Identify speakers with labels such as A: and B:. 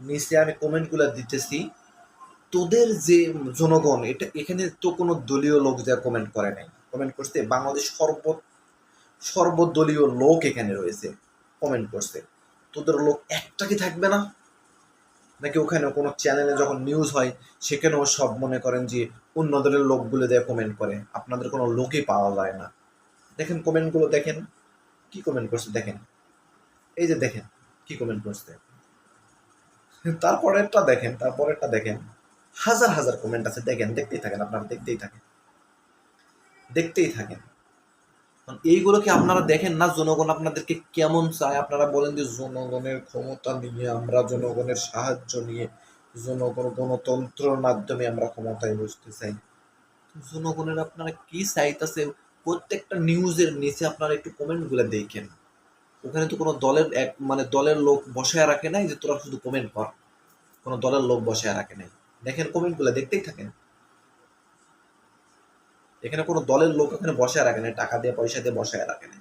A: নিচে আমি কমেন্টগুলো দিতেছি, তোদের যে জনগণ, এটা এখানে তো কোনো দলীয় লোক যা কমেন্ট করে নাই, কমেন্ট করছে বাংলাদেশ সর্বদলীয় লোক এখানে রয়েছে, কমেন্ট করছে। তোদের লোক একটা কি থাকবে না? নাকি ওখানে কোনো চ্যানেলে যখন নিউজ হয় সেখানেও সব মনে করেন যে অন্য দলের লোকগুলো দিয়ে কমেন্ট করে, আপনাদের কোনো লোকই পাওয়া যায় না? দেখেন কমেন্টগুলো, দেখেন কি কমেন্ট করছে, দেখেন এই যে দেখেন কি কমেন্ট করছে। তারপরেরটা দেখেন, তারপরেরটা দেখেন, হাজার হাজার কমেন্ট আছে, দেখেন, দেখতেই থাকেন, আপনারা দেখতেই থাকেন, দেখতেই থাকেন। এইগুলো কি আপনারা দেখেন না? জনগণ আপনাদেরকে কেমন চায়? আপনারা বলেন যে জনগণের ক্ষমতা নিয়ে, আমরা জনগণের সাহায্য নিয়ে, জনগণ গণতন্ত্রের মাধ্যমে আমরা ক্ষমতায় বসতে চাই। জনগণের আপনারা কি চাইতেছে? প্রত্যেকটা নিউজের নিচে আপনারা একটু কমেন্ট গুলো দেখেন। ওখানে তো কোনো দলের দলের লোক বসায় রাখে নাই যে তোরা শুধু কমেন্ট কর, কোনো দলের লোক বসায় রাখে নাই। দেখেন কমেন্ট গুলো, দেখতেই থাকেন। এখানে কোনো দলের লোক এখানে বসায় রাখে নাই, টাকা দিয়ে পয়সা দিয়ে বসায় রাখে নাই।